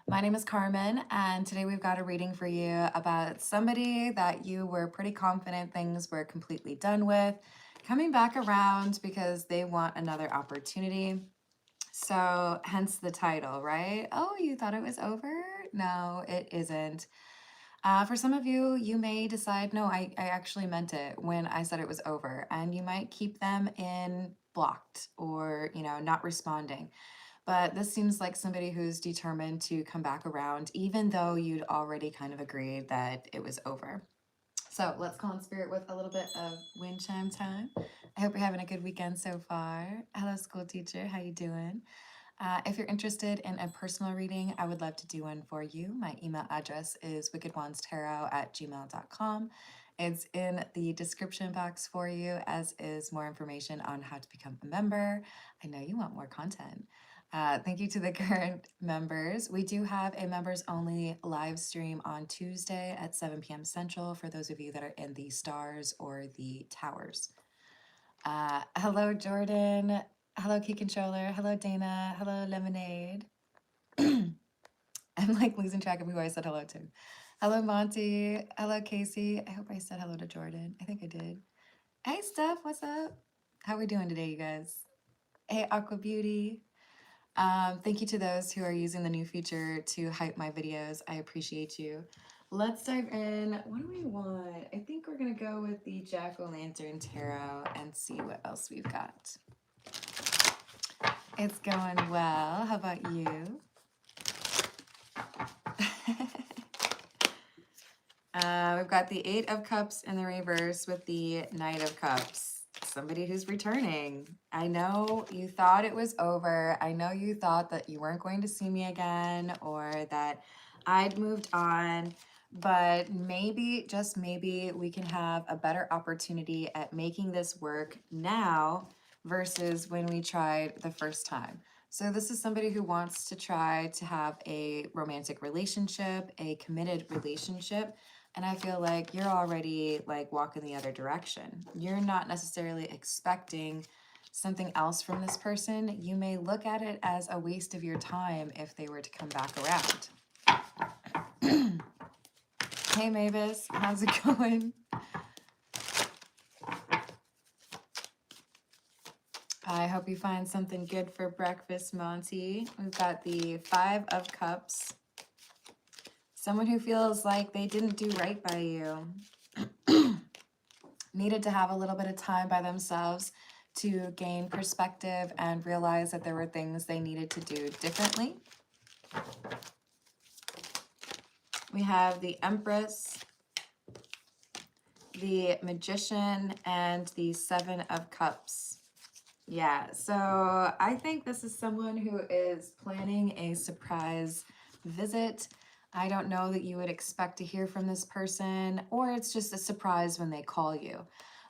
My name is Carmen, and today we've got a reading for you about somebody that you were pretty confident things were completely done with, coming back around because they want another opportunity. So, hence the title, right? Oh, you thought it was over? No, it isn't. For some of you, you may decide, no, I actually meant it when I said it was over, and you might keep them in blocked or, not responding. But this seems like somebody who's determined to come back around, even though you'd already kind of agreed that it was over. So let's call in spirit with a little bit of wind chime time. I hope you're having a good weekend so far. Hello, school teacher. How you doing? If you're interested in a personal reading, I would love to do one for you. My email address is wickedwandstarot@gmail.com. It's in the description box for you, as is more information on how to become a member. I know you want more content. Thank you to the current members. We do have a members only live stream on Tuesday at 7 p.m. Central for those of you that are in the stars or the towers. Hello, Jordan. Hello, Key Controller. Hello, Dana. Hello, Lemonade. I'm like losing track of who I said hello to. Hello, Monty. Hello, Casey. I hope I said hello to Jordan. I think I did. Hey, Steph. What's up? How we doing today, you guys? Hey, Aqua Beauty. Thank you to those who are using the new feature to hype my videos. I appreciate you. Let's dive in. What do we want? I think we're going to go with the Jack-o'-lantern tarot and see what else we've got. It's going well. How about you? We've got the Eight of Cups in the reverse with the Knight of Cups. Somebody who's returning. I know you thought it was over. I know you thought that you weren't going to see me again or that I'd moved on. But maybe, just maybe, we can have a better opportunity at making this work now versus when we tried the first time. So this is somebody who wants to try to have a romantic relationship, a committed relationship. And I feel like you're already like walking the other direction. You're not necessarily expecting something else from this person. You may look at it as a waste of your time if they were to come back around. Hey Mavis, how's it going? I hope you find something good for breakfast, Monty. We've got the Five of Cups. Someone who feels like they didn't do right by you. Needed to have a little bit of time by themselves to gain perspective and realize that there were things they needed to do differently. We have the Empress, the Magician, and the Seven of Cups. Yeah, so I think this is someone who is planning a surprise visit. I don't know that you would expect to hear from this person, or it's just a surprise when they call you.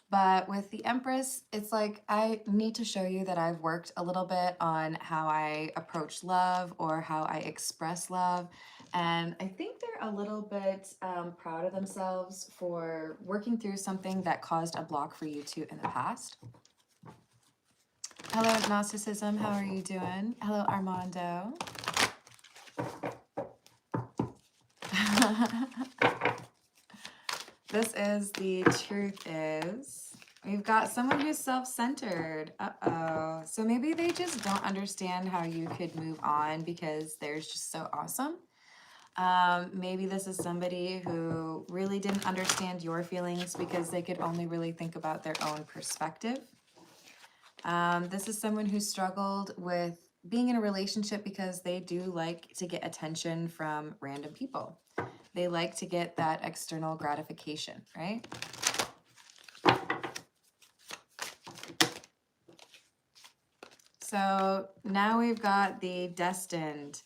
But with the Empress, it's like I need to show you that I've worked a little bit on how I approach love or how I express love. And I think they're a little bit proud of themselves for working through something that caused a block for you two in the past. Hello, Gnosticism. How are you doing? Hello, Armando. This is the truth is. We've got someone who's self-centered. Uh-oh. So maybe they just don't understand how you could move on because they're just so awesome. Maybe this is somebody who really didn't understand your feelings because they could only really think about their own perspective. This is someone who struggled with being in a relationship because they do like to get attention from random people. They like to get that external gratification, right? So now we've got the destined.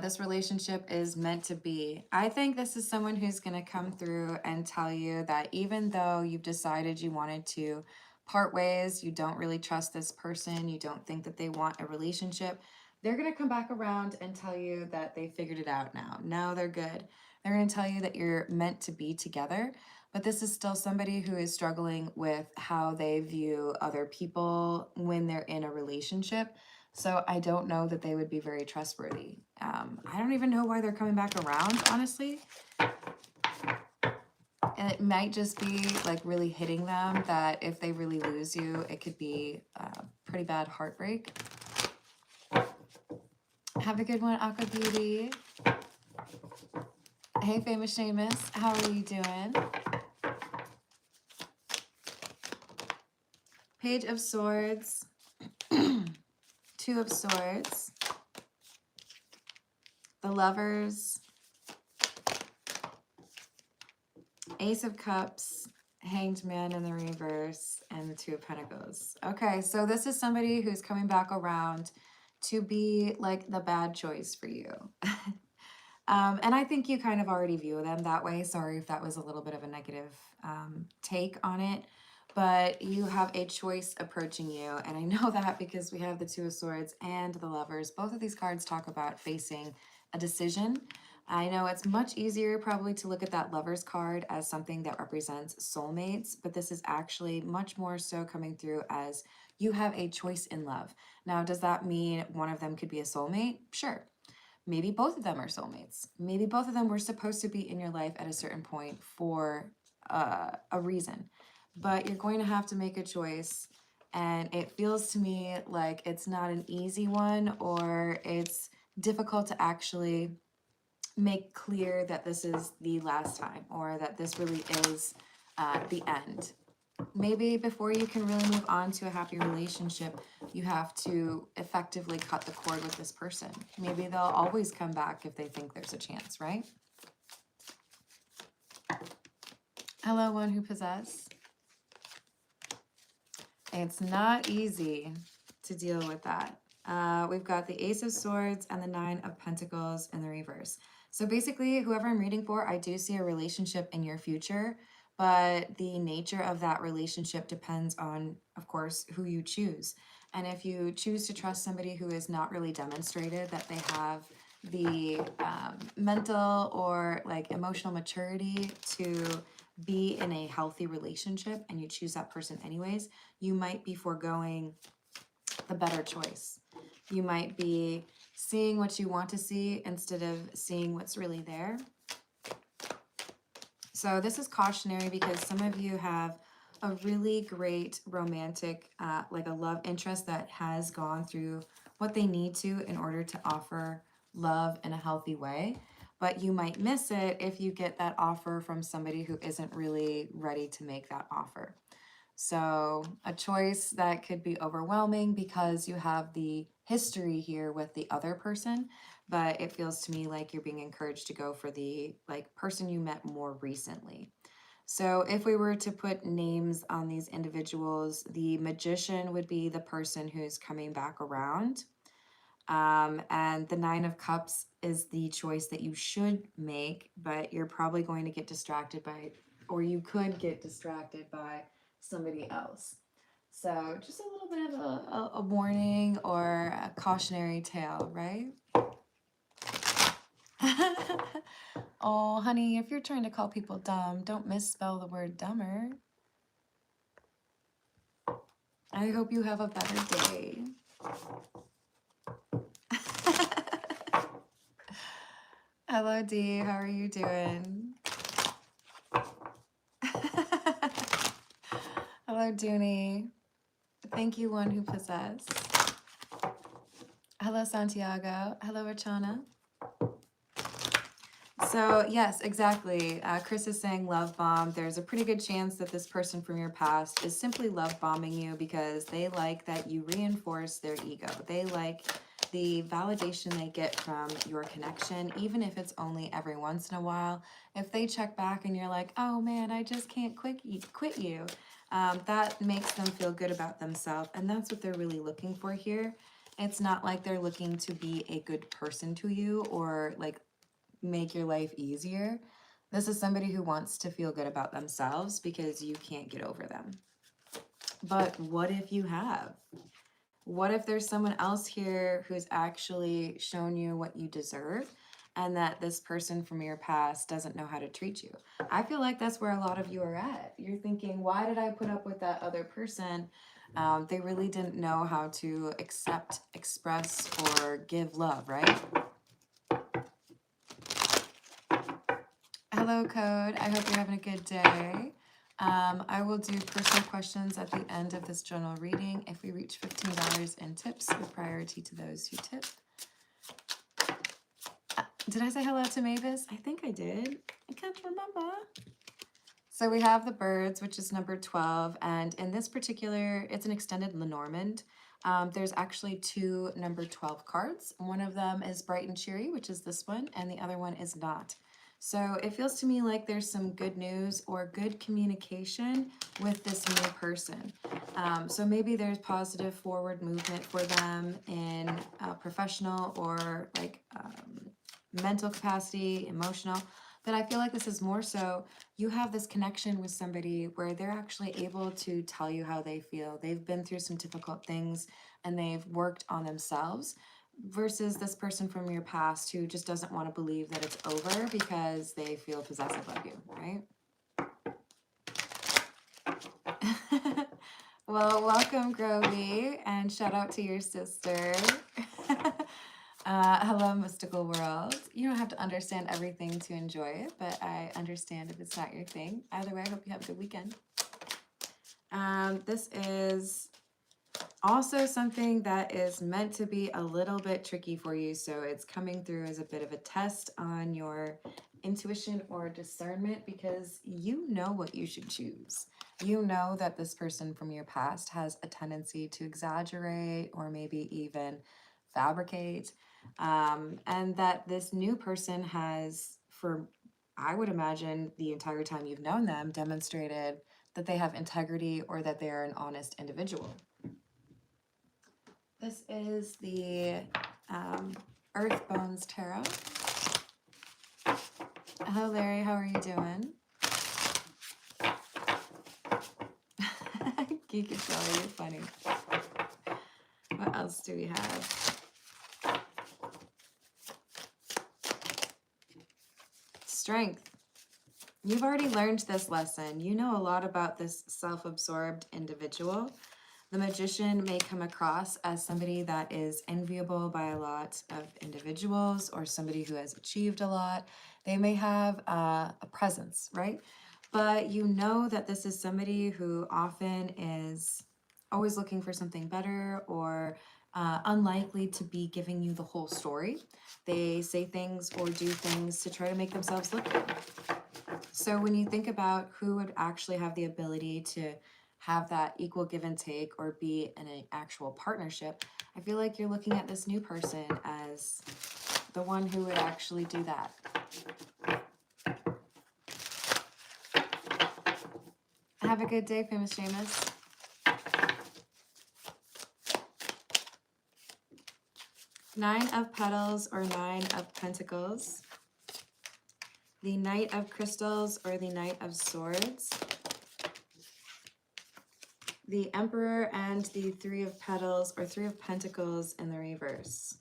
This relationship is meant to be. I think this is someone who's going to come through and tell you that even though you've decided you wanted to part ways, you don't really trust this person, you don't think that they want a relationship, they're going to come back around and tell you that they figured it out now. Now they're good. They're going to tell you that you're meant to be together. But this is still somebody who is struggling with how they view other people when they're in a relationship. So I don't know that they would be very trustworthy. I don't even know why they're coming back around, honestly. And it might just be like really hitting them that if they really lose you, it could be a pretty bad heartbreak. Have a good one, Aqua Beauty. Hey, Famous Seamus, how are you doing? Page of Swords, Two of Swords, the Lovers, Ace of Cups, Hanged Man in the reverse, and the Two of Pentacles. Okay, so this is somebody who's coming back around to be like the bad choice for you. And I think you kind of already view them that way. Sorry if that was a little bit of a negative take on it. But you have a choice approaching you. And I know that because we have the Two of Swords and the Lovers. Both of these cards talk about facing a decision. I know it's much easier probably to look at that Lovers card as something that represents soulmates. But this is actually much more so coming through as you have a choice in love. Now, does that mean one of them could be a soulmate? Sure. Maybe both of them are soulmates. Maybe both of them were supposed to be in your life at a certain point for a reason. But you're going to have to make a choice. And it feels to me like it's not an easy one, or it's difficult to actually make clear that this is the last time, or that this really is the end. Maybe before you can really move on to a happy relationship, you have to effectively cut the cord with this person. Maybe they'll always come back if they think there's a chance, right? Hello, one who possess. It's not easy to deal with that. We've got the Ace of Swords and the Nine of Pentacles in the reverse. So basically, whoever I'm reading for, I do see a relationship in your future, but the nature of that relationship depends on, of course, who you choose. And if you choose to trust somebody who is not really demonstrated that they have the mental or like emotional maturity to be in a healthy relationship, and you choose that person anyways, you might be foregoing the better choice. You might be seeing what you want to see instead of seeing what's really there. So this is cautionary because some of you have a really great romantic, like a love interest that has gone through what they need to in order to offer love in a healthy way. But you might miss it if you get that offer from somebody who isn't really ready to make that offer. So a choice that could be overwhelming because you have the history here with the other person, but it feels to me like you're being encouraged to go for the like person you met more recently. So if we were to put names on these individuals, the Magician would be the person who's coming back around. And the Nine of Cups is the choice that you should make, but you're probably going to get distracted by, or you could get distracted by somebody else. So just a little bit of a warning or a cautionary tale, right? Oh, honey, if you're trying to call people dumb, don't misspell the word dumber. I hope you have a better day. Hello, Dee. How are you doing? Hello, Dooney. Thank you, one who possess. Hello, Santiago. Hello, Rachana. So yes, exactly. Chris is saying love bomb. There's a pretty good chance that this person from your past is simply love bombing you because they like that you reinforce their ego. They like the validation they get from your connection, even if it's only every once in a while. If they check back and you're like, oh man, I just can't quit you, that makes them feel good about themselves. And that's what they're really looking for here. It's not like they're looking to be a good person to you or like make your life easier. This is somebody who wants to feel good about themselves because you can't get over them. But what if you have? What if there's someone else here who's actually shown you what you deserve and that this person from your past doesn't know how to treat you? I feel like that's where a lot of you are at. You're thinking, why did I put up with that other person They really didn't know how to accept, express, or give love, right? Hello, Code. I hope you're having a good day. I will do personal questions at the end of this general reading. If we reach $15 in tips, with priority to those who tip. Did I say hello to Mavis? I think I did. I can't remember. So we have the birds, which is number 12. And in this particular, it's an extended Lenormand. There's actually 2 number 12 cards. One of them is bright and cheery, which is this one, and the other one is not. So it feels to me like there's some good news or good communication with this new person. So maybe there's positive forward movement for them in professional or like mental capacity, emotional. But I feel like this is more so you have this connection with somebody where they're actually able to tell you how they feel. They've been through some difficult things and they've worked on themselves, versus this person from your past who just doesn't want to believe that it's over because they feel possessive of you, right? Well, welcome, Grovey, and shout out to your sister. Hello, mystical world. You don't have to understand everything to enjoy it, but I understand if it's not your thing. Either way, I hope you have a good weekend. This is also something that is meant to be a little bit tricky for you, so it's coming through as a bit of a test on your intuition or discernment, because you know what you should choose. You know that this person from your past has a tendency to exaggerate or maybe even fabricate, and that this new person has, for I would imagine the entire time you've known them, demonstrated that they have integrity or that they are an honest individual. This is the Earth Bones Tarot. Hello, Larry. How are you doing? Geek it, Shelly. You're funny. What else do we have? Strength. You've already learned this lesson. You know a lot about this self-absorbed individual. The Magician may come across as somebody that is enviable by a lot of individuals or somebody who has achieved a lot. They may have a presence, right? But you know that this is somebody who often is always looking for something better or unlikely to be giving you the whole story. They say things or do things to try to make themselves look good. So when you think about who would actually have the ability to have that equal give and take or be in an actual partnership, I feel like you're looking at this new person as the one who would actually do that. Have a good day, Famous Jameis. Nine of Petals or Nine of Pentacles. The Knight of Crystals or the Knight of Swords. The Emperor and the Three of Petals or Three of Pentacles in the reverse.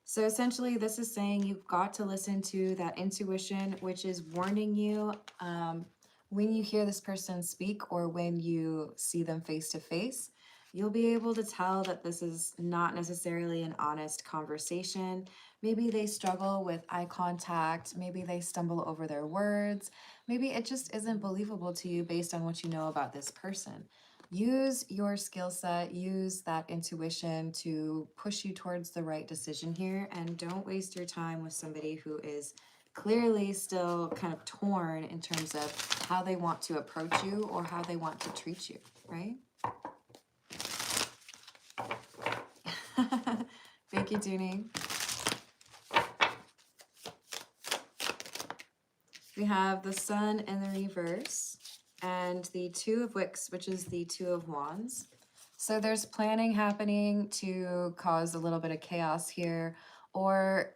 So essentially this is saying you've got to listen to that intuition, which is warning you when you hear this person speak or when you see them face to face. You'll be able to tell that this is not necessarily an honest conversation. Maybe they struggle with eye contact. Maybe they stumble over their words. Maybe it just isn't believable to you based on what you know about this person. Use your skill set, use that intuition to push you towards the right decision here, and don't waste your time with somebody who is clearly still kind of torn in terms of how they want to approach you or how they want to treat you, right? Thank you, Dooney. We have the Sun in the reverse and the Two of Wicks, which is the Two of Wands. So there's planning happening to cause a little bit of chaos here, Or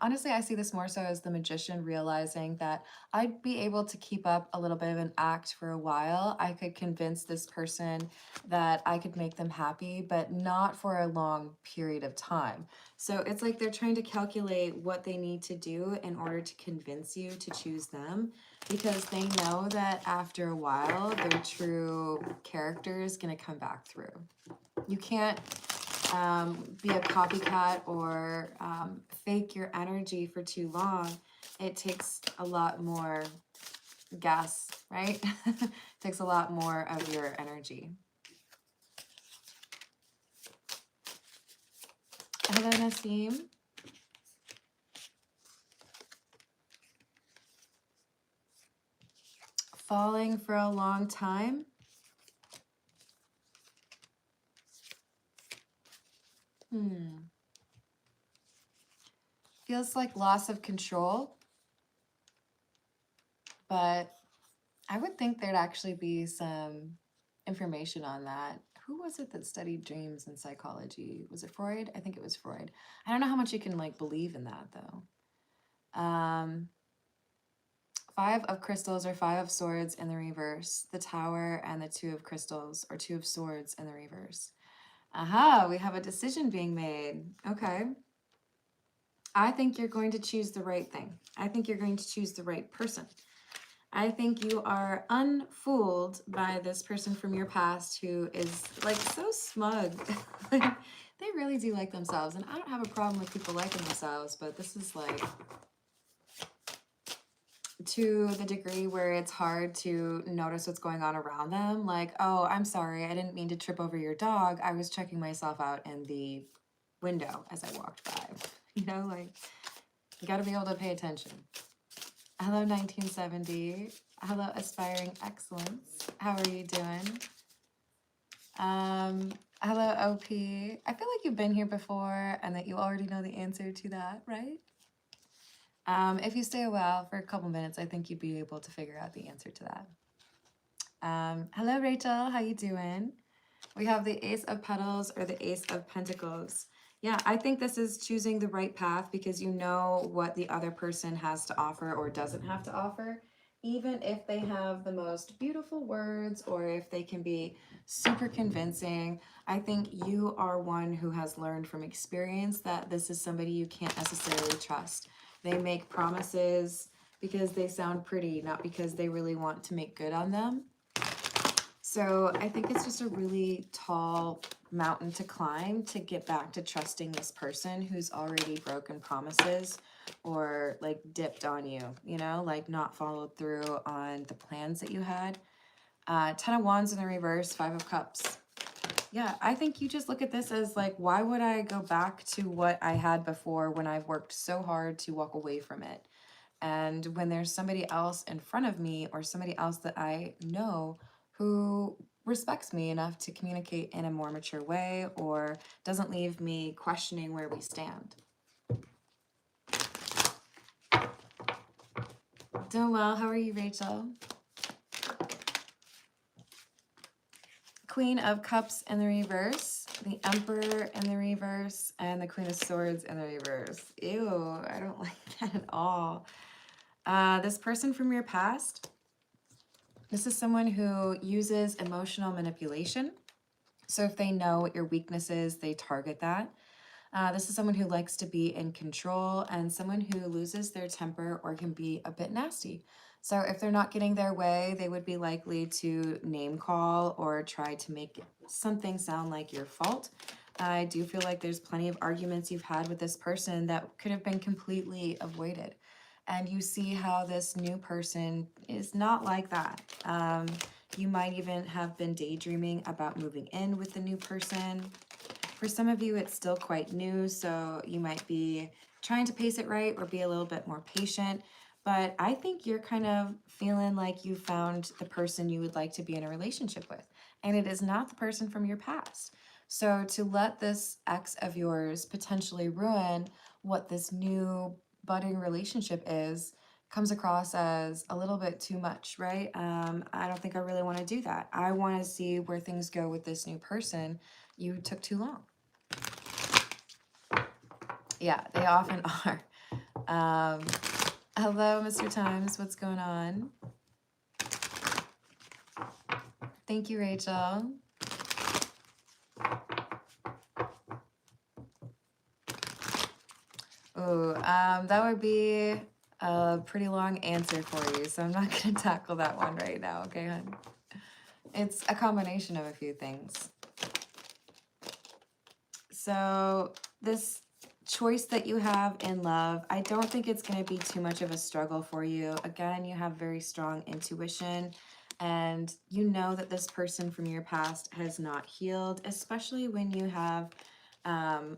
honestly, I see this more so as the magician realizing that I'd be able to keep up a little bit of an act for a while. I could convince this person that I could make them happy, but not for a long period of time. So it's like they're trying to calculate what they need to do in order to convince you to choose them, because they know that after a while, their true character is going to come back through. You can't be a copycat or fake your energy for too long. It takes a lot more gas, right? It takes a lot more of your energy. Hello, Nassim. Falling for a long time. Feels like loss of control, but I would think there'd actually be some information on that. Who was it that studied dreams and psychology? Was it Freud? I think it was Freud. I don't know how much you can like believe in that though. 5 of crystals or 5 of swords in the reverse. The tower and the 2 of crystals or 2 of swords in the reverse. Aha, we have a decision being made. Okay. I think you're going to choose the right thing. I think you're going to choose the right person. I think you are unfooled by this person from your past who is like so smug. Like, they really do like themselves. And I don't have a problem with people liking themselves, but this is like to the degree where it's hard to notice what's going on around them. Like, oh, I'm sorry, I didn't mean to trip over your dog. I was checking myself out in the window as I walked by. You know, like, you got to be able to pay attention. Hello, 1970. Hello, Aspiring Excellence. How are you doing? Hello, OP. I feel like you've been here before and that you already know the answer to that, right? If you stay a while for a couple minutes, I think you'd be able to figure out the answer to that. Hello, Rachel. How you doing? We have the Ace of Petals or the Ace of Pentacles. Yeah, I think this is choosing the right path because you know what the other person has to offer or doesn't have to offer. Even if they have the most beautiful words or if they can be super convincing, I think you are one who has learned from experience that this is somebody you can't necessarily trust. They make promises because they sound pretty, not because they really want to make good on them. So I think it's just a really tall mountain to climb to get back to trusting this person who's already broken promises or like dipped on you, you know, like not followed through on the plans that you had. 10 of Wands in the reverse, 5 of Cups. Yeah, I think you just look at this as like, why would I go back to what I had before when I've worked so hard to walk away from it? And when there's somebody else in front of me or somebody else that I know who respects me enough to communicate in a more mature way or doesn't leave me questioning where we stand. Doing well. How are you, Rachel? Queen of Cups in the reverse, the Emperor in the reverse, and the Queen of Swords in the reverse. Ew, I don't like that at all. This person from your past, this is someone who uses emotional manipulation. So if they know what your weakness is, they target that. This is someone who likes to be in control and someone who loses their temper or can be a bit nasty. So if they're not getting their way, they would be likely to name call or try to make something sound like your fault. I do feel like there's plenty of arguments you've had with this person that could have been completely avoided. And you see how this new person is not like that. You might even have been daydreaming about moving in with the new person. For some of you, it's still quite new, so you might be trying to pace it right or be a little bit more patient. But I think you're kind of feeling like you found the person you would like to be in a relationship with, and it is not the person from your past. So to let this ex of yours potentially ruin what this new budding relationship is comes across as a little bit too much, right? I don't think I really want to do that. I want to see where things go with this new person. You took too long. Yeah, they often are. Hello, Mr. Times. What's going on? Thank you, Rachel. Ooh, that would be a pretty long answer for you, so I'm not going to tackle that one right now, okay, hon? It's a combination of a few things. So this choice that you have in love, I don't think it's going to be too much of a struggle for you. Again, you have very strong intuition, and you know that this person from your past has not healed, especially when you have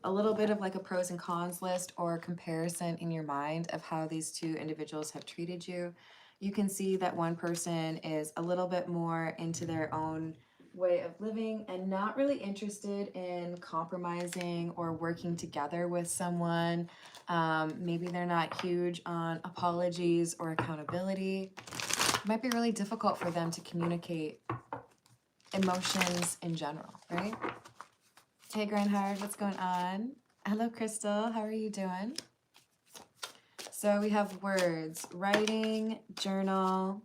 a little bit of like a pros and cons list or comparison in your mind of how these two individuals have treated you. You can see that one person is a little bit more into their own way of living and not really interested in compromising or working together with someone. Maybe they're not huge on apologies or accountability. It might be really difficult for them to communicate emotions in general, right? Hey, Grandhard, what's going on? Hello, Crystal. How are you doing? So we have words, writing, journal,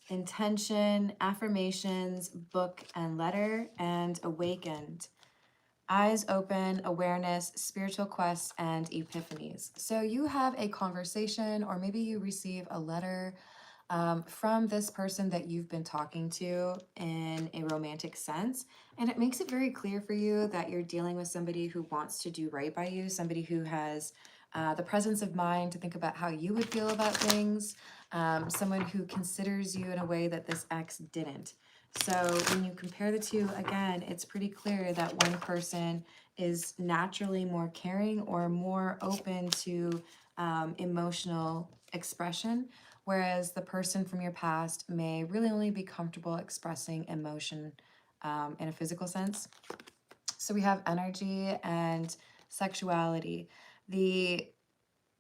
intention, affirmations, book and letter, and awakened. Eyes open, awareness, spiritual quests, and epiphanies. So you have a conversation, or maybe you receive a letter from this person that you've been talking to in a romantic sense. And it makes it very clear for you that you're dealing with somebody who wants to do right by you, somebody who has the presence of mind to think about how you would feel about things, someone who considers you in a way that this ex didn't. So when you compare the two, again, it's pretty clear that one person is naturally more caring or more open to emotional expression, whereas the person from your past may really only be comfortable expressing emotion in a physical sense. So we have energy and sexuality. The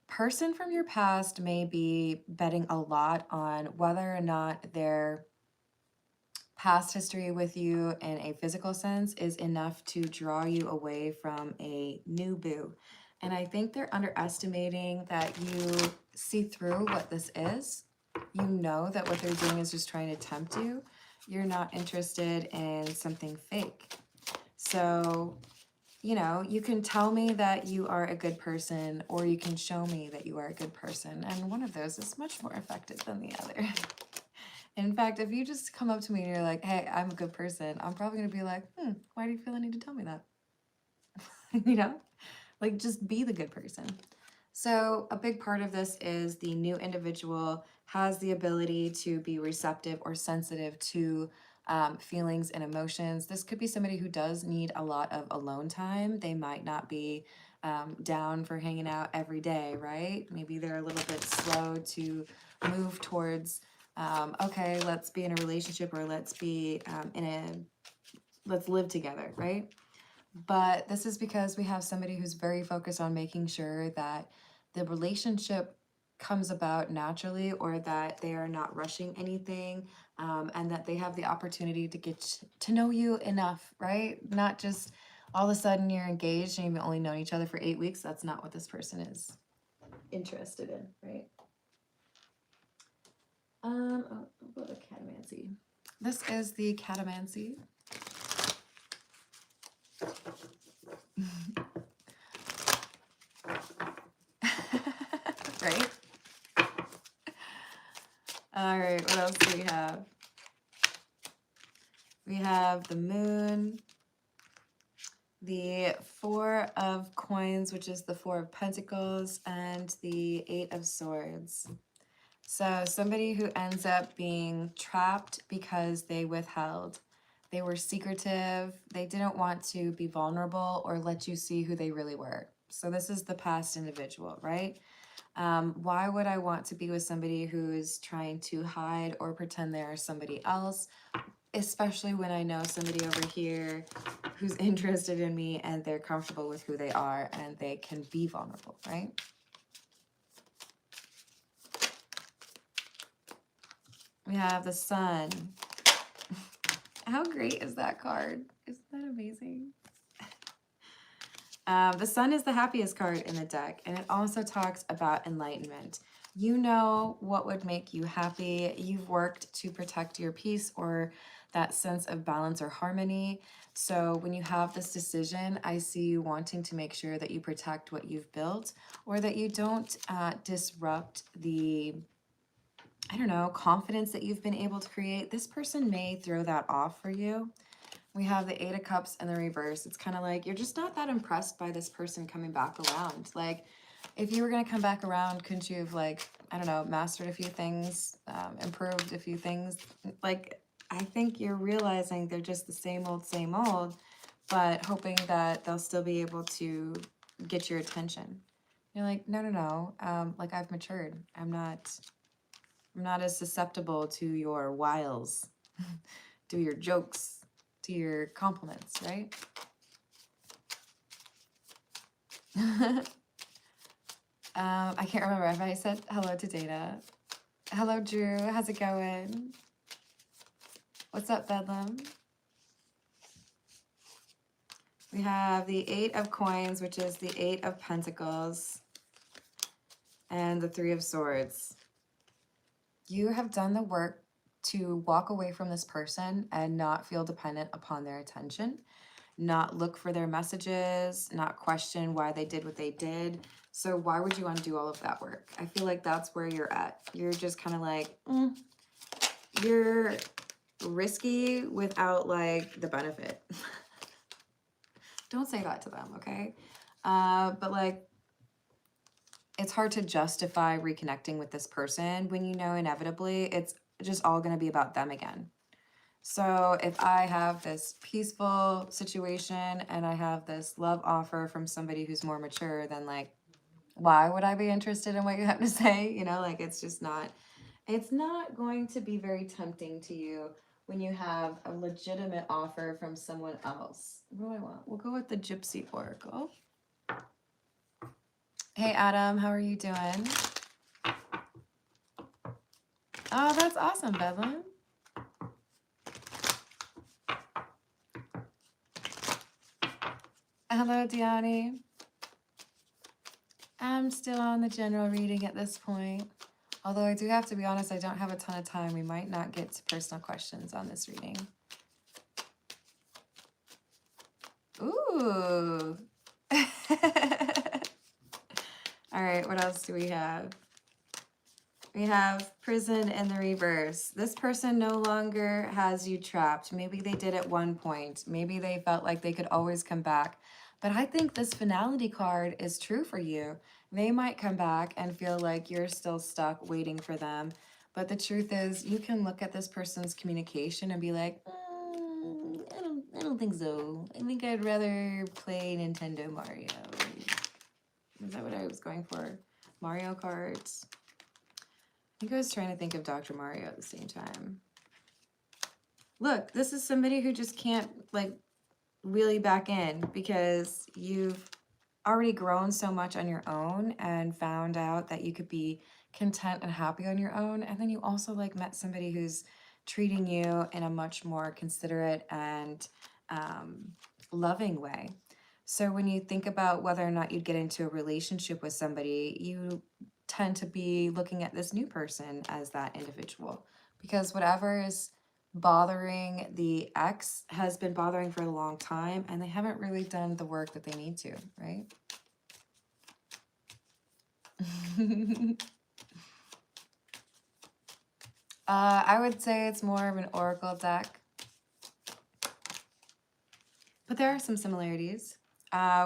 person from your past may be betting a lot on whether or not their past history with you in a physical sense is enough to draw you away from a new boo. And I think they're underestimating that you see through what this is. You know that what they're doing is just trying to tempt you. You're not interested in something fake. So, you know, you can tell me that you are a good person, or you can show me that you are a good person. And one of those is much more effective than the other. In fact, if you just come up to me and you're like, hey, I'm a good person, I'm probably going to be like, why do you feel the need to tell me that? You know, like just be the good person. So a big part of this is the new individual has the ability to be receptive or sensitive to feelings and emotions. This could be somebody who does need a lot of alone time. They might not be down for hanging out every day, right? Maybe they're a little bit slow to move towards, okay, let's be in a relationship, or let's be let's live together, right? But this is because we have somebody who's very focused on making sure that the relationship comes about naturally, or that they are not rushing anything, and that they have the opportunity to get to know you enough, right? Not just all of a sudden you're engaged and you've only known each other for 8 weeks. That's not what this person is interested in, right? Oh, what about the catamancy? This is the catamancy. Right? All right, what else do we have? We have the moon, the 4 of coins, which is the 4 of pentacles, and the 8 of swords. So somebody who ends up being trapped because they withheld. They were secretive. They didn't want to be vulnerable or let you see who they really were. So this is the past individual, right? Why would I want to be with somebody who is trying to hide or pretend they're somebody else? Especially when I know somebody over here who's interested in me and they're comfortable with who they are and they can be vulnerable, right? We have the sun. How great is that card? Isn't that amazing? The Sun is the happiest card in the deck, and it also talks about enlightenment. You know what would make you happy. You've worked to protect your peace or that sense of balance or harmony. So when you have this decision, I see you wanting to make sure that you protect what you've built, or that you don't disrupt the, I don't know, confidence that you've been able to create. This person may throw that off for you. We have the Eight of Cups in the reverse. It's kind of like you're just not that impressed by this person coming back around. Like, if you were going to come back around, couldn't you have, like, I don't know, mastered a few things, improved a few things? Like, I think you're realizing they're just the same old, but hoping that they'll still be able to get your attention. You're like, no. Like, I've matured. I'm not as susceptible to your wiles, to your jokes, to your compliments, right? I can't remember if I said hello to Dana. Hello, Drew. How's it going? What's up, Bedlam? We have the Eight of Coins, which is the Eight of Pentacles, and the Three of Swords. You have done the work to walk away from this person and not feel dependent upon their attention, not look for their messages, not question why they did what they did. So why would you undo all of that work? I feel like that's where you're at. You're just kind of like, you're risky without like the benefit. Don't say that to them, okay? But like, it's hard to justify reconnecting with this person when you know inevitably it's just all going to be about them again. So if I have this peaceful situation and I have this love offer from somebody who's more mature, then like, why would I be interested in what you have to say? You know, like it's not going to be very tempting to you when you have a legitimate offer from someone else. What do I want? We'll go with the Gypsy Oracle. Hey, Adam, how are you doing? Oh, that's awesome, Bedlam. Hello, Diani. I'm still on the general reading at this point. Although I do have to be honest, I don't have a ton of time. We might not get to personal questions on this reading. Ooh. All right, what else do we have? We have Prison in the reverse. This person no longer has you trapped. Maybe they did at one point. Maybe they felt like they could always come back. But I think this finality card is true for you. They might come back and feel like you're still stuck waiting for them. But the truth is, you can look at this person's communication and be like, I don't think so. I think I'd rather play Nintendo Mario. Is that what I was going for? Mario Kart. I think I was trying to think of Dr. Mario at the same time. Look, this is somebody who just can't like really back in because you've already grown so much on your own and found out that you could be content and happy on your own. And then you also like met somebody who's treating you in a much more considerate and loving way. So when you think about whether or not you'd get into a relationship with somebody, you tend to be looking at this new person as that individual, because whatever is bothering the ex has been bothering for a long time and they haven't really done the work that they need to, right? I would say it's more of an oracle deck, but there are some similarities.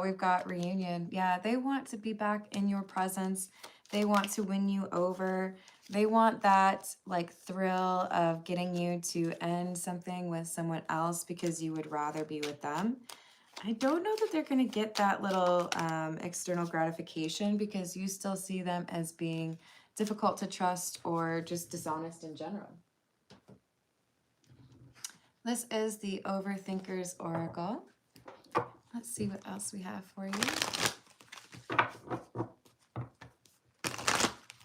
We've got reunion. Yeah, they want to be back in your presence. They want to win you over. They want that like thrill of getting you to end something with someone else because you would rather be with them. I don't know that they're going to get that little external gratification because you still see them as being difficult to trust or just dishonest in general. This is the Overthinker's Oracle. Let's see what else we have for you.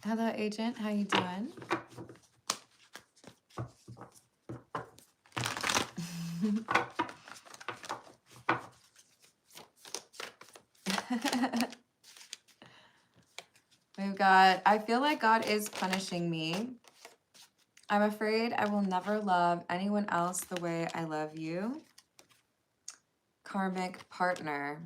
Hello, Agent. How you doing? We've got, I feel like God is punishing me. I'm afraid I will never love anyone else the way I love you. Karmic partner.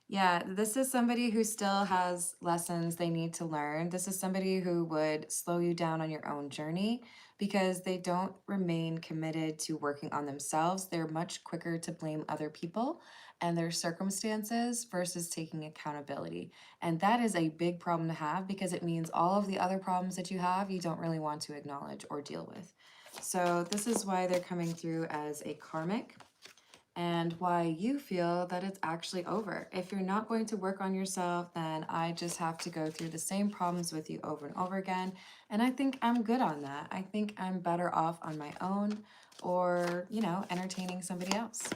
Yeah, this is somebody who still has lessons they need to learn. This is somebody who would slow you down on your own journey because they don't remain committed to working on themselves. They're much quicker to blame other people and their circumstances versus taking accountability. And that is a big problem to have because it means all of the other problems that you have, you don't really want to acknowledge or deal with. So this is why they're coming through as a karmic, and why you feel that it's actually over. If you're not going to work on yourself, then I just have to go through the same problems with you over and over again. And I think I'm good on that. I think I'm better off on my own, or, you know, entertaining somebody else.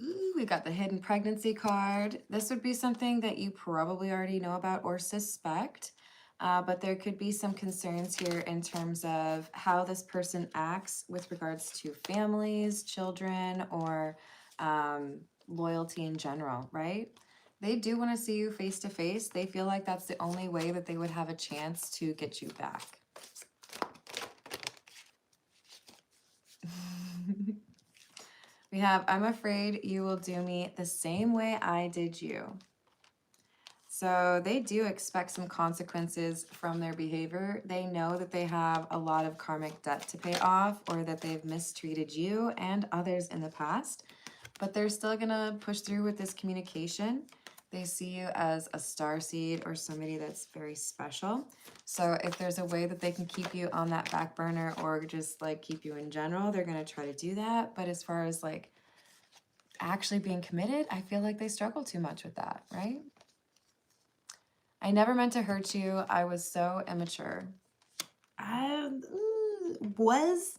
Ooh, we got the hidden pregnancy card. This would be something that you probably already know about or suspect. But there could be some concerns here in terms of how this person acts with regards to families, children, or loyalty in general, right? They do want to see you face to face. They feel like that's the only way that they would have a chance to get you back. We have, I'm afraid you will do me the same way I did you. So they do expect some consequences from their behavior. They know that they have a lot of karmic debt to pay off, or that they've mistreated you and others in the past, but they're still gonna push through with this communication. They see you as a starseed or somebody that's very special. So if there's a way that they can keep you on that back burner or just like keep you in general, they're gonna try to do that. But as far as like actually being committed, I feel like they struggle too much with that, right? I never meant to hurt you. I was so immature. Was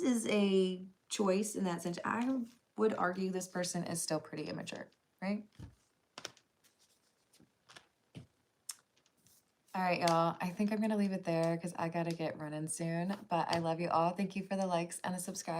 is a choice in that sense. I would argue this person is still pretty immature, right? All right, y'all. I think I'm going to leave it there because I got to get running soon. But I love you all. Thank you for the likes and the subscribe.